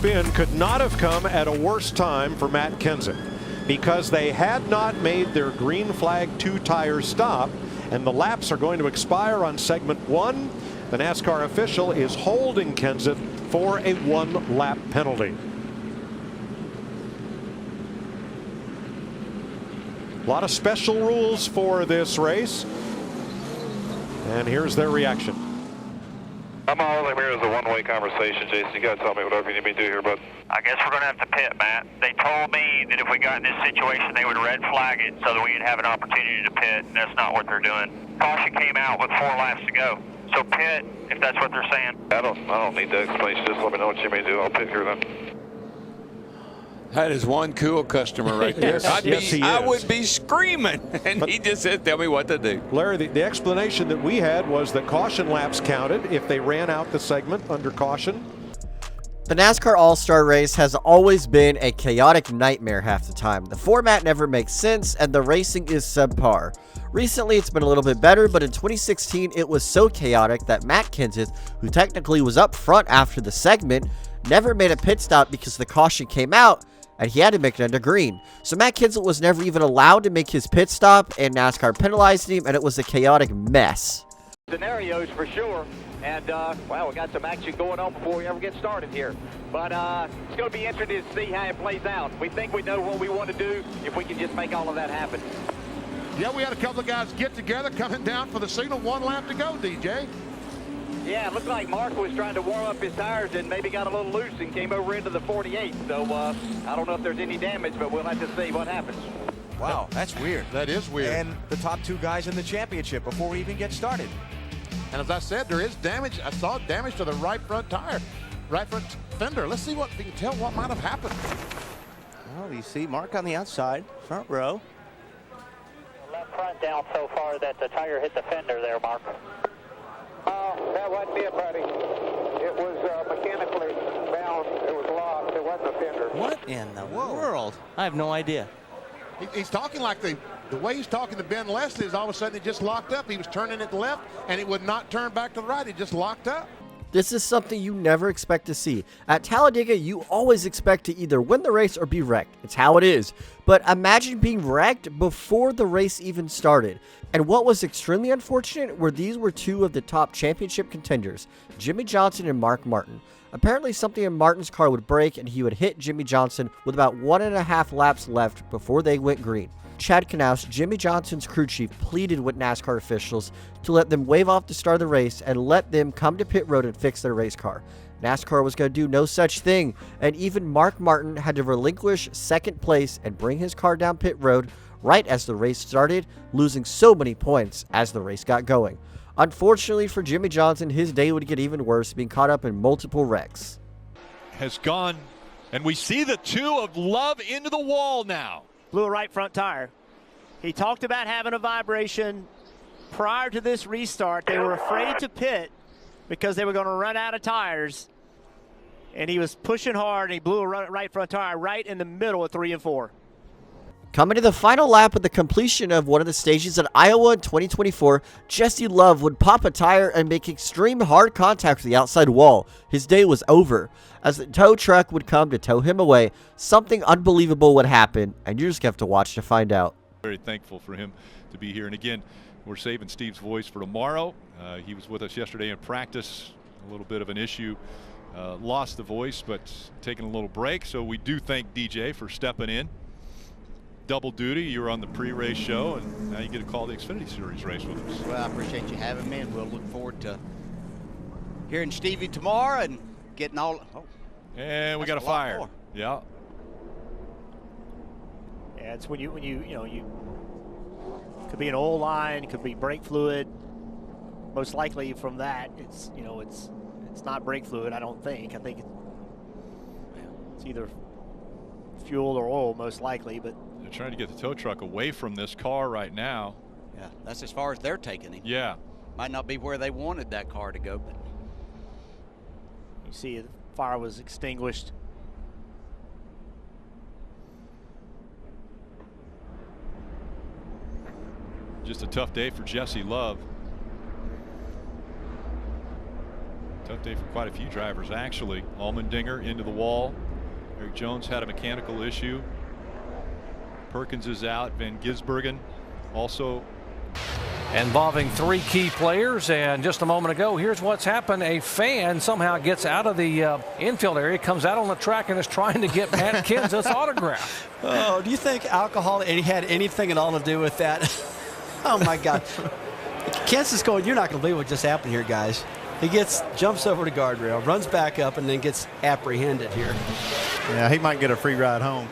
spin could not have come at a worse time for Matt Kenseth, because they had not made their green flag 2-tire stop, and the laps are going to expire on segment 1. The NASCAR official is holding Kenseth for a 1-lap penalty. A lot of special rules for this race, and here's their reaction. I'm all I'm here is a one-way conversation, Jason. You got to tell me whatever you need me to do here, bud. I guess we're going to have to pit, Matt. They told me that if we got in this situation, they would red flag it so that we'd have an opportunity to pit, and that's not what they're doing. Caution came out with 4 laps to go. So pit, if that's what they're saying. I don't need that explanation. Just let me know what you may do. I'll pit here then. That is one cool customer right there. I would be screaming, and he just said, tell me what to do. Larry, the explanation that we had was that caution laps counted if they ran out the segment under caution. The NASCAR All-Star Race has always been a chaotic nightmare half the time. The format never makes sense, and the racing is subpar. Recently, it's been a little bit better, but in 2016, it was so chaotic that Matt Kenseth, who technically was up front after the segment, never made a pit stop because the caution came out, and he had to make it under green. So Matt Kenseth was never even allowed to make his pit stop, and NASCAR penalized him, and it was a chaotic mess. Scenarios for sure, and well, we got some action going on before we ever get started here. But it's going to be interesting to see how it plays out. We think we know what we want to do if we can just make all of that happen. Yeah, we had a couple of guys get together coming down for the signal. 1 lap to go, DJ. Yeah, it looked like Mark was trying to warm up his tires and maybe got a little loose and came over into the 48. So I don't know if there's any damage, but we'll have to see what happens. Wow, that's weird. That is weird. And the top 2 guys in the championship before we even get started. And as I said, there is damage. I saw damage to the right front tire, right front fender. Let's see what we can tell what might have happened. Well, you see Mark on the outside, front row. Left front down so far that the tire hit the fender there, Mark. That wasn't it, buddy. It was mechanically bound. It was locked. It wasn't a fender. What in the world? I have no idea. He's talking like the way he's talking to Ben Leslie is all of a sudden it just locked up. He was turning it left, and it would not turn back to the right. It just locked up. This is something you never expect to see. At Talladega, you always expect to either win the race or be wrecked. It's how it is. But imagine being wrecked before the race even started. And what was extremely unfortunate were these were 2 of the top championship contenders, Jimmie Johnson and Mark Martin. Apparently something in Martin's car would break and he would hit Jimmie Johnson with about 1.5 laps left before they went green. Chad Knaus, Jimmie Johnson's crew chief, pleaded with NASCAR officials to let them wave off the start of the race and let them come to pit road and fix their race car. NASCAR was going to do no such thing, and even Mark Martin had to relinquish second place and bring his car down pit road right as the race started, losing so many points as the race got going. Unfortunately for Jimmie Johnson, his day would get even worse, being caught up in multiple wrecks. Has gone, and we see the 2 of Love into the wall now. Blew a right front tire. He talked about having a vibration prior to this restart. They were afraid to pit because they were going to run out of tires. And he was pushing hard, and he blew a right front tire right in the middle of 3 and 4. Coming to the final lap of the completion of one of the stages at Iowa in 2024, Jesse Love would pop a tire and make extreme hard contact with the outside wall. His day was over. As the tow truck would come to tow him away, something unbelievable would happen, and you just have to watch to find out. Very thankful for him to be here. And again, we're saving Steve's voice for tomorrow. He was with us yesterday in practice, a little bit of an issue. Lost the voice, but taking a little break. So we do thank DJ for stepping in. Double duty. You were on the pre-race show, and now you get to call the Xfinity Series race with us. Well, I appreciate you having me, and we'll look forward to hearing Stevie tomorrow and getting all. Oh, and we got a fire. Yeah. Yeah, it's when you could be an oil line, could be brake fluid. Most likely from that, it's not brake fluid. I don't think. I think it's either fuel or oil, most likely. But they're trying to get the tow truck away from this car right now. Yeah, that's as far as they're taking him. Yeah. Might not be where they wanted that car to go, but you see the fire was extinguished. Just a tough day for Jesse Love. Tough day for quite a few drivers, actually. Allmendinger into the wall. Eric Jones had a mechanical issue. Perkins is out. Van Gisbergen also. Involving 3 key players, and just a moment ago, here's what's happened. A fan somehow gets out of the infield area, comes out on the track, and is trying to get Matt Kenseth's autograph. Oh, do you think alcohol had anything at all to do with that? Oh, my God. Kenseth's going, you're not going to believe what just happened here, guys. He jumps over the guardrail, runs back up, and then gets apprehended here. Yeah, he might get a free ride home.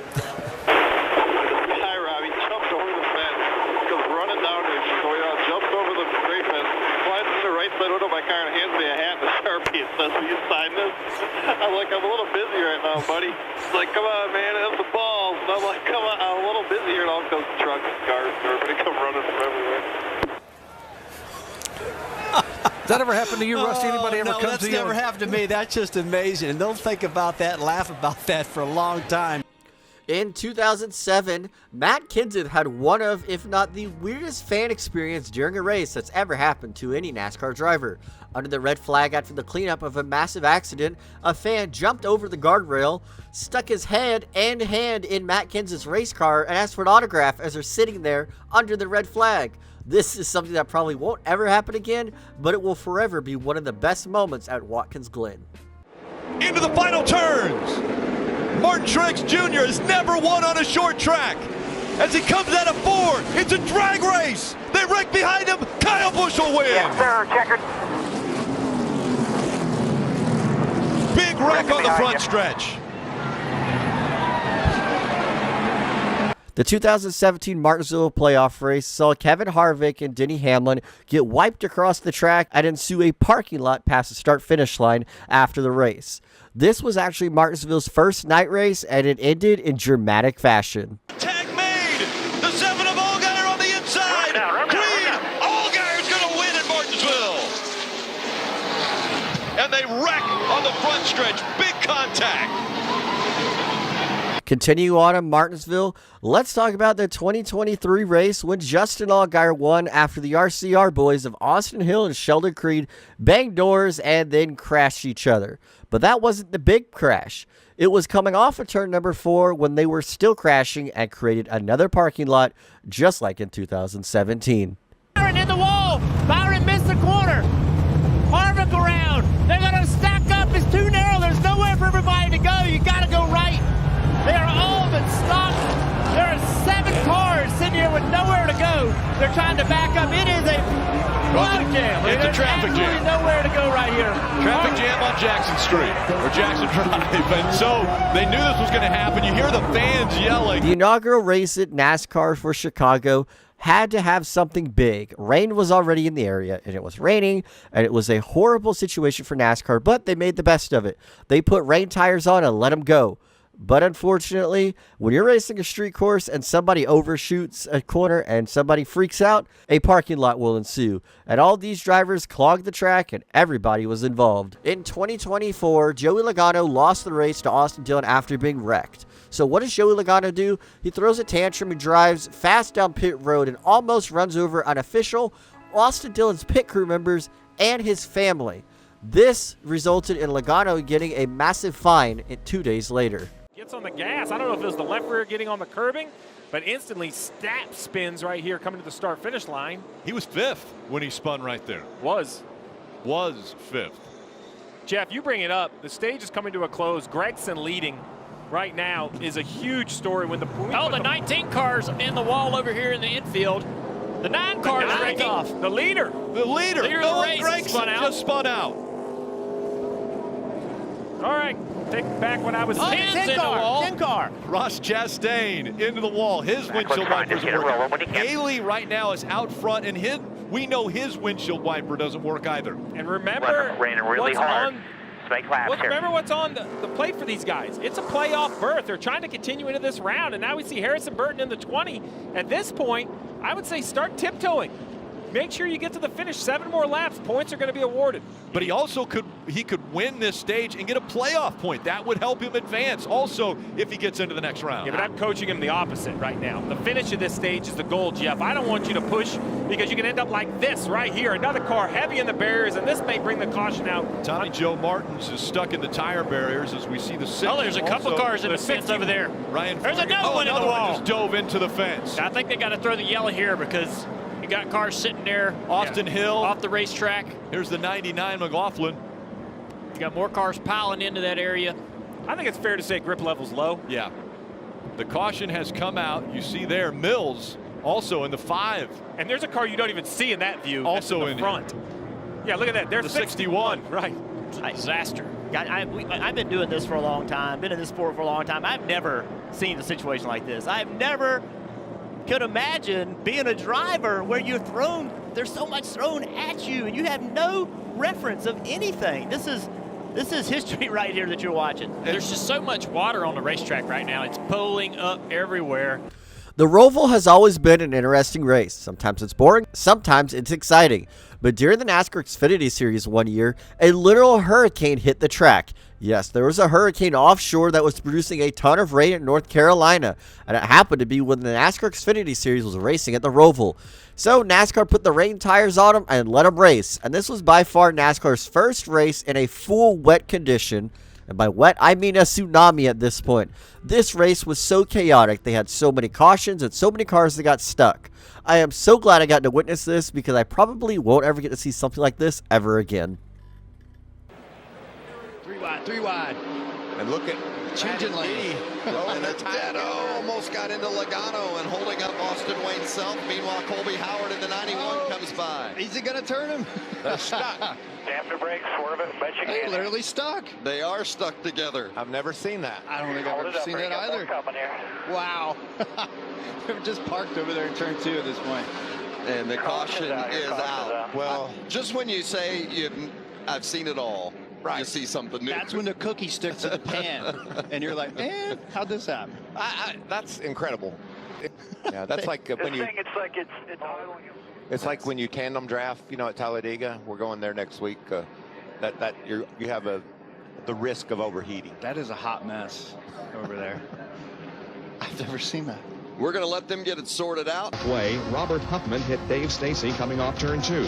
My car and hands me a hat and a Sharpie and says, will you sign this? I'm like, I'm a little busy right now, buddy. He's like, come on, man, have the balls. And I'm like, come on, I'm a little busy here. And all goes trucks, cars, everybody come running from everywhere. Does that ever happen to you, Rusty? Anybody ever come to you? No, that's never happened to me. That's just amazing. And they'll think about that and laugh about that for a long time. In 2007, Matt Kenseth had one of, if not the weirdest fan experience during a race that's ever happened to any NASCAR driver. Under the red flag after the cleanup of a massive accident, a fan jumped over the guardrail, stuck his head and hand in Matt Kenseth's race car, and asked for an autograph as they're sitting there under the red flag. This is something that probably won't ever happen again, but it will forever be one of the best moments at Watkins Glen. Into the final turns. Martin Truex Jr. has never won on a short track. As he comes out of 4, it's a drag race. They wreck behind him. Kyle Busch will win. Yes, sir. Checkered. Big wreck on the front stretch. The 2017 Martinsville playoff race saw Kevin Harvick and Denny Hamlin get wiped across the track and ensue a parking lot past the start-finish line after the race. This was actually Martinsville's first night race, and it ended in dramatic fashion. Tag made. The 7 of Allgaier on the inside. Green. Allgaier's going to win at Martinsville. And they wreck on the front stretch. Big contact. Continue on in Martinsville, let's talk about the 2023 race when Justin Allgaier won after the RCR boys of Austin Hill and Sheldon Creed banged doors and then crashed each other. But that wasn't the big crash. It was coming off of turn number 4 when they were still crashing and created another parking lot just like in 2017. Byron in the wall. Byron missed the corner. Harvick around. They're going to stack up. It's too narrow. There's nowhere for everybody to go. You got to go right. They are all but stopped. There are 7 cars sitting here with nowhere to go. They're trying to back up. It is a log jam. It's a traffic jam. Nowhere to go right here. Traffic jam on Jackson Street or Jackson Drive. And so they knew this was going to happen. You hear the fans yelling. The inaugural race at NASCAR for Chicago had to have something big. Rain was already in the area, and it was raining, and it was a horrible situation for NASCAR, but they made the best of it. They put rain tires on and let them go. But unfortunately, when you're racing a street course and somebody overshoots a corner and somebody freaks out, a parking lot will ensue. And all these drivers clogged the track and everybody was involved. In 2024, Joey Logano lost the race to Austin Dillon after being wrecked. So what does Joey Logano do? He throws a tantrum and drives fast down pit road and almost runs over unofficial Austin Dillon's pit crew members and his family. This resulted in Logano getting a massive fine 2 days later. Gets on the gas. I don't know if it was the left rear getting on the curbing, but instantly spins right here coming to the start-finish line. He was 5th when he spun right there. Was 5th. Jeff, you bring it up. The stage is coming to a close. Gregson leading right now is a huge story. When the 19 cars in the wall over here in the infield. The 9 cars wrecked off. The leader. The leader. Noah Gragson just spun out. All right. Take back what I was saying. 10 car. Ross Chastain into the wall. His windshield wipers are working. Haley right now is out front, and we know his windshield wiper doesn't work either. And remember what's on the plate for these guys. It's a playoff berth. They're trying to continue into this round, and now we see Harrison Burton in the 20. At this point, I would say start tiptoeing. make sure you get to the finish. 7 more laps. Points are going to be awarded. But he also could win this stage and get a playoff point. That would help him advance also if he gets into the next round. Yeah, but I'm coaching him the opposite right now. The finish of this stage is the goal, Jeff. I don't want you to push because you can end up like this right here. Another car heavy in the barriers, and this may bring the caution out. Tommy Joe Martins is stuck in the tire barriers as we see the 6. Oh, there's a couple cars in the fence over there. Ryan, there's another one in the wall. Just dove into the fence. I think they got to throw the yellow here because you got cars sitting there. Austin Hill off the racetrack. Here's the 99 McLaughlin. You got more cars piling into that area. I think it's fair to say grip level's low. Yeah. The caution has come out. You see there, Mills also in the 5. And there's a car you don't even see in that view. Also in the front. Yeah, look at that. There's the 61. Right. Disaster. I've been doing this for a long time, been in this sport for a long time. I've never seen a situation like this. I've never could imagine being a driver where you're thrown, there's so much thrown at you and you have no reference of anything. This is history right here that you're watching. There's just so much water on the racetrack right now. It's pulling up everywhere. The Roval has always been an interesting race. Sometimes it's boring, sometimes it's exciting. But during the NASCAR Xfinity Series one year, a literal hurricane hit the track. Yes, there was a hurricane offshore that was producing a ton of rain in North Carolina, and it happened to be when the NASCAR Xfinity Series was racing at the Roval. So NASCAR put the rain tires on them and let them race, and this was by far NASCAR's first race in a full wet condition. And by wet, I mean a tsunami at this point. This race was so chaotic. They had so many cautions and so many cars that got stuck. I am so glad I got to witness this because I probably won't ever get to see something like this ever again. 3 wide. And look at changing lane. And Benedetto almost got into Logano and holding up Austin Wayne Self. Meanwhile, Colby Howard in the 91 comes by. Is he going to turn him? They're stuck. Tap the brakes, swerve it, bet you They're can. literally stuck. They are stuck together. I've never seen that. I don't think I've ever seen that either. Wow. They're just parked over there in turn 2 at this point. And the caution is out. Well, just when you say I've seen it all, you see something new. That's when the cookie sticks to the pan. And you're like, man, how'd this happen? That's incredible. Yeah, that's like when you. It's like when you tandem draft, at Talladega. We're going there next week. You have the risk of overheating. That is a hot mess over there. I've never seen that. We're going to let them get it sorted out. Robert Huffman hit Dave Stacy coming off turn 2.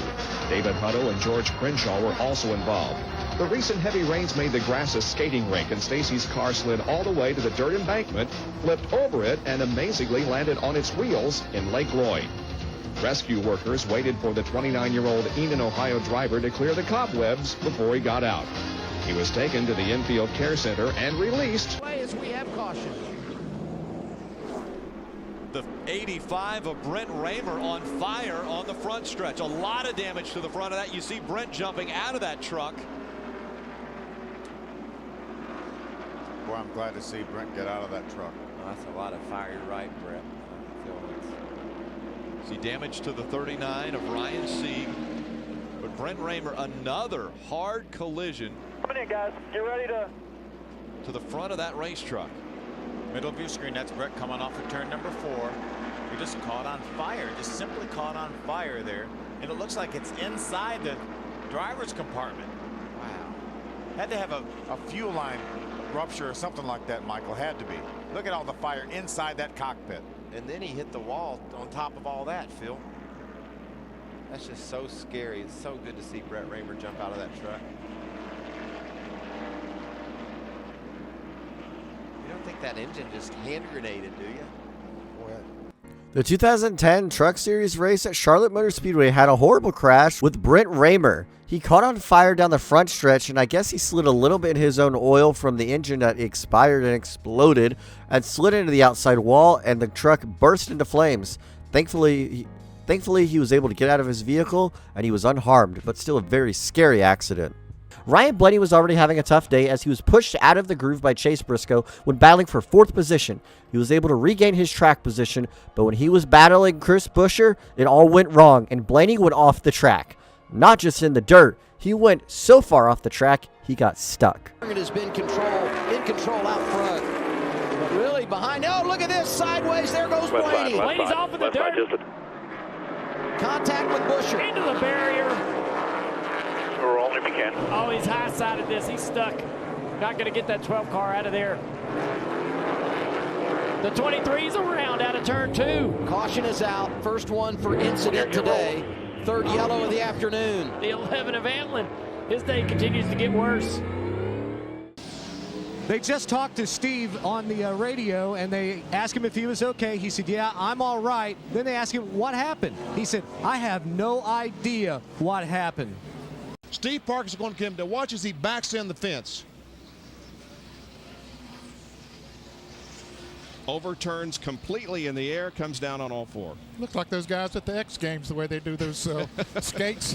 David Hutto and George Crenshaw were also involved. The recent heavy rains made the grass a skating rink, and Stacy's car slid all the way to the dirt embankment, flipped over it, and amazingly landed on its wheels in Lake Lloyd. Rescue workers waited for the 29-year-old Enon, Ohio driver to clear the cobwebs before he got out. He was taken to the infield care center and released. As we have caution. The 85 of Brent Raymer on fire on the front stretch. A lot of damage to the front of that. You see Brent jumping out of that truck. Boy, I'm glad to see Brent get out of that truck. Well, that's a lot of fire. You're right, Brett. See damage to the 39 of Ryan Sieg. But Brent Raymer, another hard collision. Come in, guys. Get ready to the front of that race truck. Middle view screen, that's Brett coming off of turn number 4. He just caught on fire, just simply caught on fire there. And it looks like it's inside the driver's compartment. Wow. Had to have a fuel line rupture or something like that, Michael. Had to be. Look at all the fire inside that cockpit. And then he hit the wall on top of all that, Phil. That's just so scary. It's so good to see Brett Raymer jump out of that truck. You don't think that engine just hand grenaded, do you? Boy. The 2010 Truck Series race at Charlotte Motor Speedway had a horrible crash with Brent Raymer. He caught on fire down the front stretch, and I guess he slid a little bit in his own oil from the engine that expired and exploded and slid into the outside wall, and the truck burst into flames. Thankfully, he was able to get out of his vehicle, and he was unharmed, but still a very scary accident. Ryan Blaney was already having a tough day as he was pushed out of the groove by Chase Briscoe when battling for 4th position. He was able to regain his track position, but when he was battling Chris Buescher, it all went wrong, and Blaney went off the track. Not just in the dirt, he went so far off the track, he got stuck. Has been in control out front. But really behind. Oh, look at this, sideways. There goes Blaney. Blaney's off in the dirt. Contact with Buescher. Into the barrier. We're rolling if we can. Oh, he's high-sided this. He's stuck. Not going to get that 12 car out of there. The 23's around out of turn 2. Caution is out. First one for incident today. Third yellow of the afternoon. The 11 of Antlin. His day continues to get worse. They just talked to Steve on the radio, and they asked him if he was okay. He said, yeah, I'm all right. Then they asked him what happened. He said, I have no idea what happened. Steve Parker's going to come to watch as he backs in the fence. Overturns completely in the air, comes down on all four. Looks like those guys at the X Games, the way they do those skates.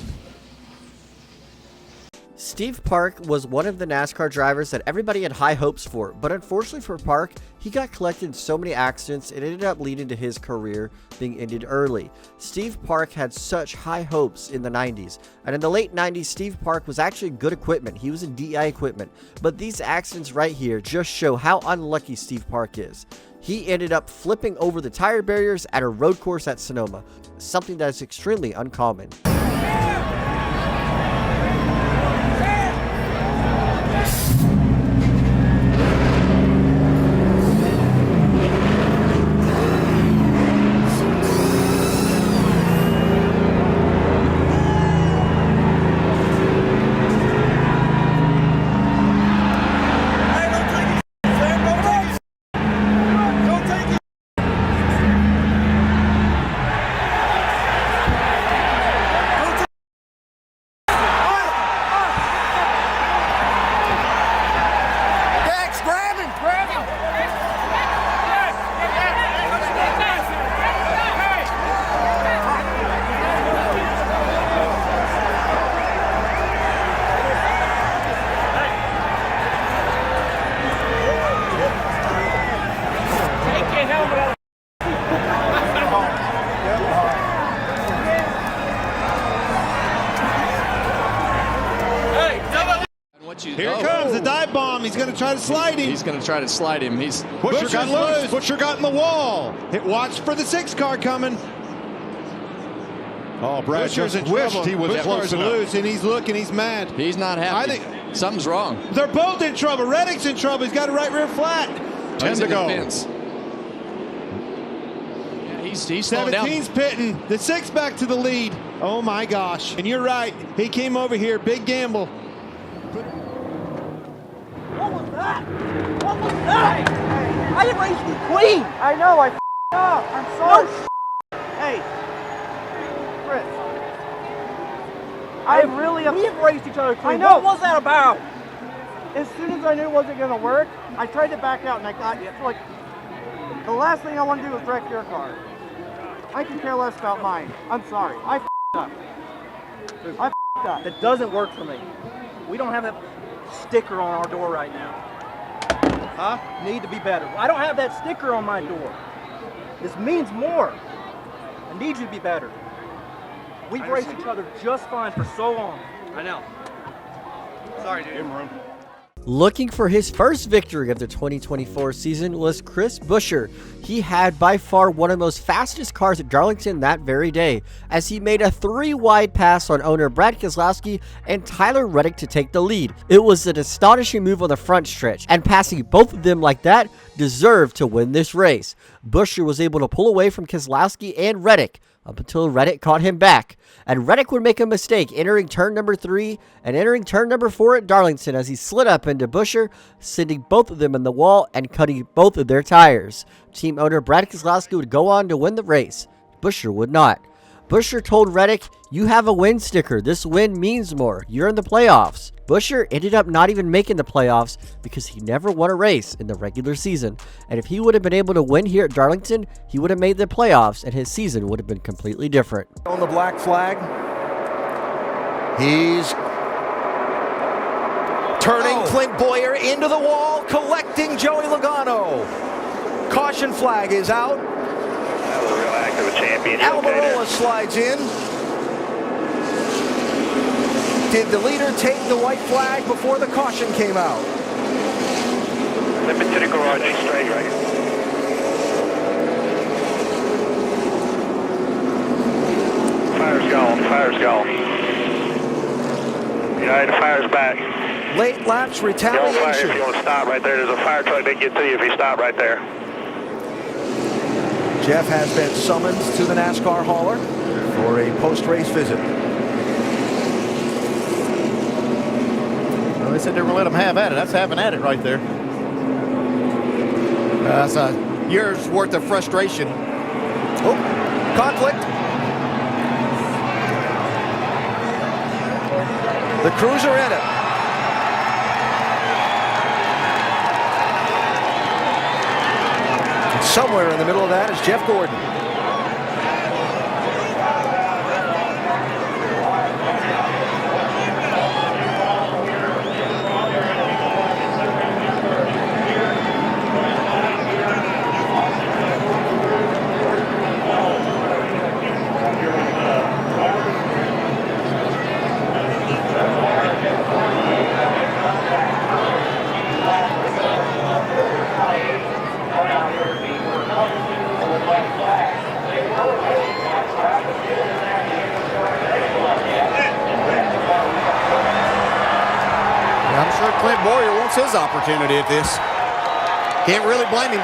Steve Park was one of the NASCAR drivers that everybody had high hopes for, but unfortunately for Park, he got collected in so many accidents, it ended up leading to his career being ended early. Steve Park had such high hopes in the 90s, and in the late 90s, Steve Park was actually good equipment. He was in DI equipment, but these accidents right here just show how unlucky Steve Park is. He ended up flipping over the tire barriers at a road course at Sonoma, something that is extremely uncommon. Here comes the dive bomb. He's going to try to slide him. He's going to try to slide him. Buescher got loose. Buescher got in the wall. Watch for the 6 car coming. Oh, Brad just wished he was close enough. Loose, and he's looking. He's mad. He's not happy. I think something's wrong. They're both in trouble. Reddick's in trouble. He's got a right rear flat. 10 to go. Yeah, he's 17's pitting. The 6 back to the lead. Oh my gosh! And you're right. He came over here. Big gamble. What was that? What was that? I erased you clean. I know. I up. I'm sorry. No, hey, Chris. We erased each other clean. I know. What was that about? As soon as I knew it wasn't going to work, I tried to back out and I got you. Like, the last thing I want to do is wreck your car. I can care less about mine. I'm sorry. I up. I up. It doesn't work for me. We don't have that sticker on our door right now. Huh? Need to be better. I don't have that sticker on my door. This means more. I need you to be better. We've raced each other just fine for so long. I know. Sorry, dude. Give him room. Looking for his first victory of the 2024 season was Chris Buescher. He had by far one of the most fastest cars at Darlington that very day, as he made a 3-wide pass on owner Brad Keselowski and Tyler Reddick to take the lead. It was an astonishing move on the front stretch, and passing both of them like that deserved to win this race. Buescher was able to pull away from Keselowski and Reddick, up until Reddick caught him back, and Reddick would make a mistake entering turn number 3 and entering turn number 4 at Darlington as he slid up into Buescher, sending both of them in the wall and cutting both of their tires. Team owner Brad Keselowski would go on to win the race. Buescher would not. Buescher told Reddick, "You have a win sticker. This win means more. You're in the playoffs." Buescher ended up not even making the playoffs because he never won a race in the regular season. And if he would have been able to win here at Darlington, he would have made the playoffs and his season would have been completely different. On the black flag, he's turning Clint Boyer into the wall, collecting Joey Logano. Caution flag is out. That was a real act of a champion. Almirola slides in. Did the leader take the white flag before the caution came out? Slip into the garage straight, right? tires back. Late laps Yellow flag retaliation. if you want to stop right there. There's a fire truck that get to you if you stop right there. Jeff has been summoned to the NASCAR hauler for a post-race visit. Well, they said they were going to let him have at it. That's having at it right there. That's a year's worth of frustration. Oh, conflict. The Cruiser in it. And somewhere in the middle of that is Jeff Gordon. I'm sure Clint Boyer wants his opportunity at this. Can't really blame him.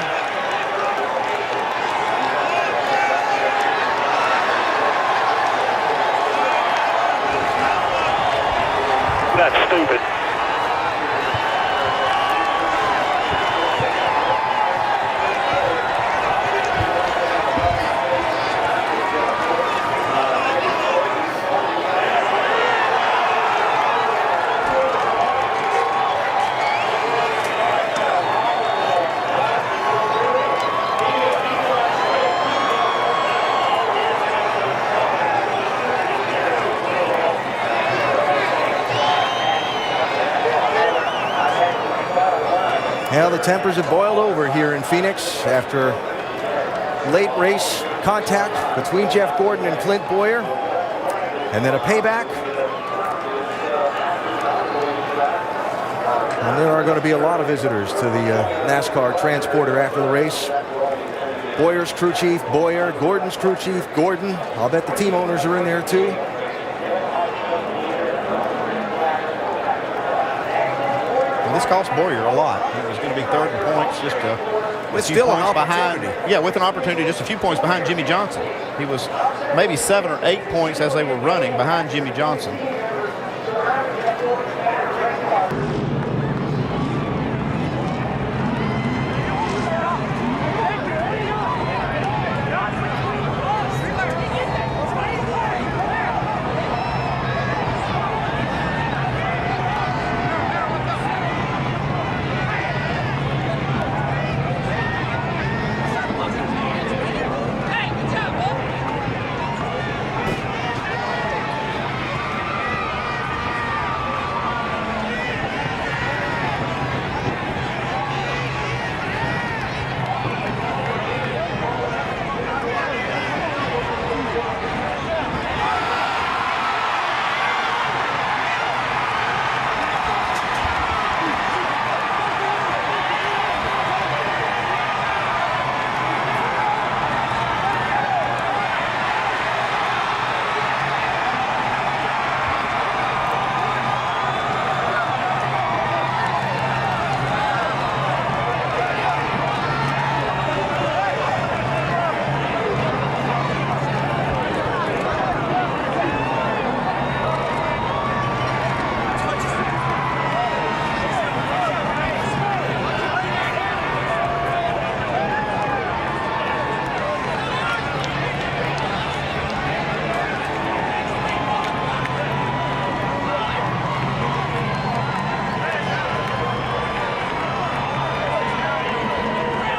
That's stupid. Well, the tempers have boiled over here in Phoenix after late race contact between Jeff Gordon and Clint Boyer, and then a payback. And there are going to be a lot of visitors to the NASCAR transporter after the race. Boyer's crew chief, Boyer. Gordon's crew chief, Gordon. I'll bet the team owners are in there too. And this cost Boyer a lot. He was going to be third in points, just with still an points opportunity. behind. Yeah, with an opportunity, just a few points behind Jimmy Johnson. He was maybe 7 or 8 points as they were running behind Jimmy Johnson.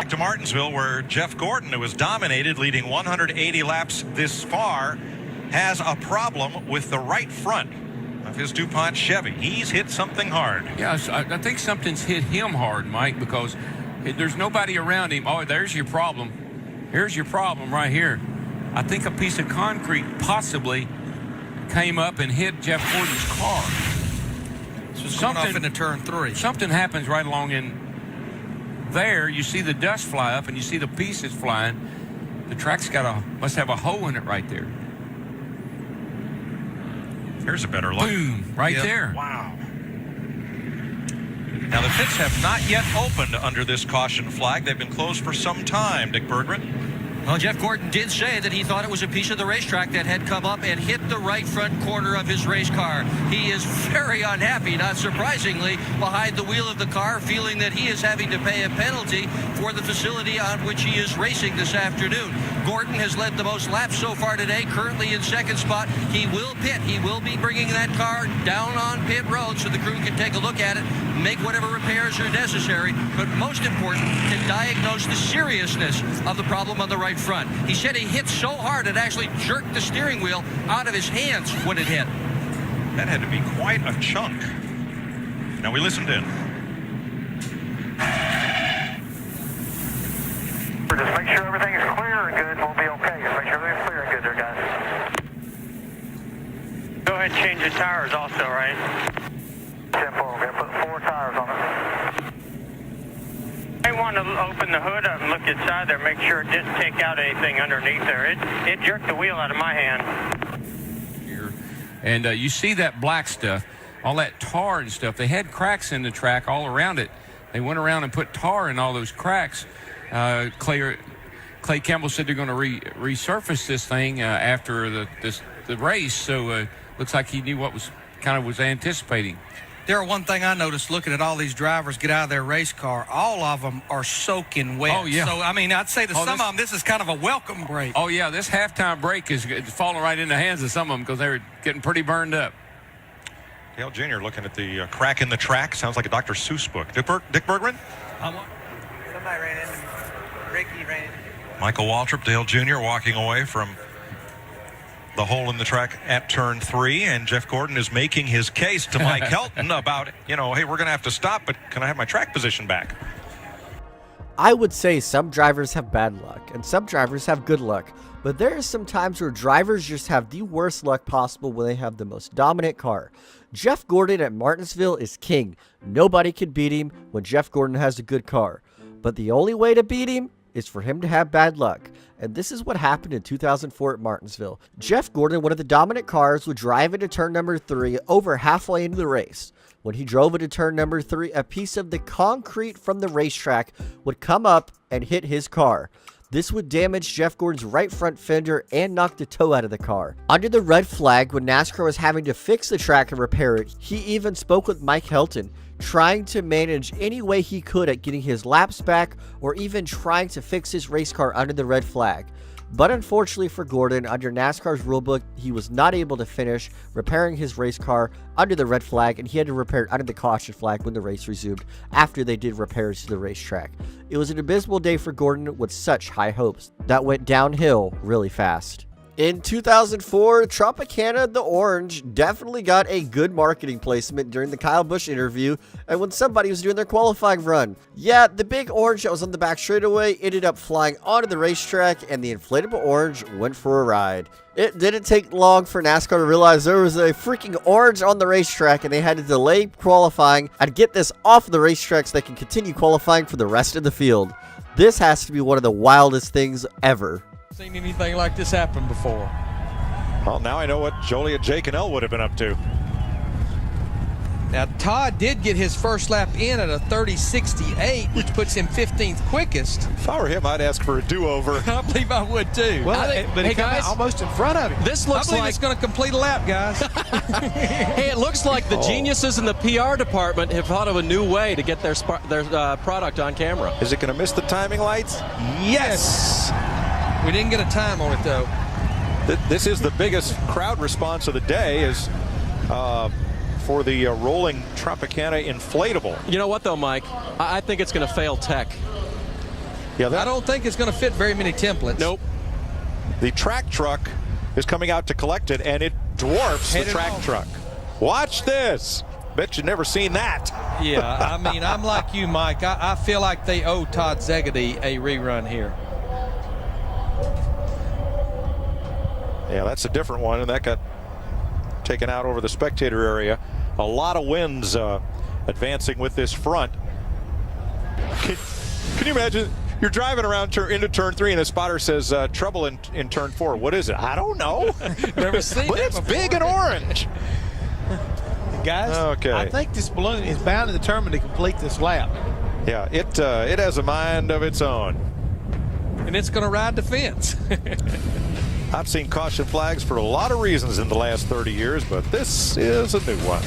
To Martinsville, where Jeff Gordon, who has dominated, leading 180 laps this far, has a problem with the right front of his DuPont Chevy. He's hit something hard. Yes, I think something's hit him hard, Mike, because there's nobody around him. Oh, there's your problem. Here's your problem right here. I think a piece of concrete possibly came up and hit Jeff Gordon's car. So something off into turn 3. Something happens right along in there. You see the dust fly up and you see the pieces flying. The track's must have a hole in it right there. Here's a better look. Boom, right there. Wow. Now, the pits have not yet opened under this caution flag. They've been closed for some time, Dick Berggren. Well, Jeff Gordon did say that he thought it was a piece of the racetrack that had come up and hit the right front corner of his race car. He is very unhappy, not surprisingly, behind the wheel of the car, feeling that he is having to pay a penalty for the facility on which he is racing this afternoon. Gordon has led the most laps so far today, currently in second spot. He will pit. He will be bringing that car down on pit road so the crew can take a look at it, make whatever repairs are necessary, but most important, to diagnose the seriousness of the problem on the right front. He said he hit so hard it actually jerked the steering wheel out of his hands when it hit. That had to be quite a chunk. Now we listened in. Just make sure everything is clear and good. We'll be okay. Just make sure everything's clear and good there, guys. Go ahead and change the tires also, right? Simple. We're going to put 4 tires on it. I want to open the hood up and look inside there, make sure it didn't take out anything underneath there. It jerked the wheel out of my hand. And you see that black stuff, all that tar and stuff. They had cracks in the track all around it. They went around and put tar in all those cracks. Clay Campbell said they're going to resurface this thing after the race. So looks like he knew what was anticipating. Darryl, one thing I noticed looking at all these drivers get out of their race car, all of them are soaking wet. Oh, yeah. So, I mean, I'd say to some of them, this is kind of a welcome break. Oh, yeah, this halftime break is falling right in the hands of some of them because they're getting pretty burned up. Dale Jr. looking at the crack in the track. Sounds like a Dr. Seuss book. Dick Berggren? Somebody ran into me. Ricky ran into me. Michael Waltrip, Dale Jr. walking away from the hole in the track at turn 3, and Jeff Gordon is making his case to Mike Helton about, hey, we're going to have to stop, but can I have my track position back? I would say some drivers have bad luck and some drivers have good luck, but there are some times where drivers just have the worst luck possible when they have the most dominant car. Jeff Gordon at Martinsville is king. Nobody can beat him when Jeff Gordon has a good car, but the only way to beat him is for him to have bad luck. And this is what happened in 2004 at Martinsville. Jeff Gordon, one of the dominant cars, would drive into turn number 3 over halfway into the race. When he drove into turn number 3, a piece of the concrete from the racetrack would come up and hit his car. This would damage Jeff Gordon's right front fender and knock the toe out of the car. Under the red flag, when NASCAR was having to fix the track and repair it, he even spoke with Mike Helton, trying to manage any way he could at getting his laps back or even trying to fix his race car under the red flag. But unfortunately for Gordon, under NASCAR's rulebook, he was not able to finish repairing his race car under the red flag, and he had to repair it under the caution flag when the race resumed after they did repairs to the racetrack. It was an abysmal day for Gordon with such high hopes that went downhill really fast. In 2004, Tropicana the Orange definitely got a good marketing placement during the Kyle Busch interview and when somebody was doing their qualifying run. Yeah, the big orange that was on the back straightaway ended up flying onto the racetrack and the inflatable orange went for a ride. It didn't take long for NASCAR to realize there was a freaking orange on the racetrack and they had to delay qualifying and get this off the racetrack so they can continue qualifying for the rest of the field. This has to be one of the wildest things ever. Seen anything like this happen before. Well, now I know what Joliet, Jake, and Elle would have been up to. Now, Todd did get his first lap in at a 30.68, which puts him 15th quickest. If I were him, I'd ask for a do-over. I believe I would too. Well, but hey guys, almost in front of him. This looks like it's going to complete a lap, guys. Hey, it looks like the geniuses in the PR department have thought of a new way to get their product on camera. Is it going to miss the timing lights? Yes! We didn't get a time on it, though. This is the biggest crowd response of the day is for the rolling Tropicana Inflatable. You know what, though, Mike? I think it's going to fail tech. Yeah, I don't think it's going to fit very many templates. Nope. The track truck is coming out to collect it, and it dwarfs the track truck. Watch this. Bet you've never seen that. Yeah, I mean, I'm like you, Mike. I feel like they owe Todd Zegedy a rerun here. Yeah, that's a different one, and that got taken out over the spectator area. A lot of winds advancing with this front. Can you imagine? You're driving around into turn 3, and the spotter says, trouble in turn 4. What is it? I don't know. Never seen but it it's before. big and orange. Guys, Okay. I think this balloon is bound and determined to complete this lap. Yeah, it has a mind of its own. And it's going to ride the fence. I've seen caution flags for a lot of reasons in the last 30 years, but this is a new one.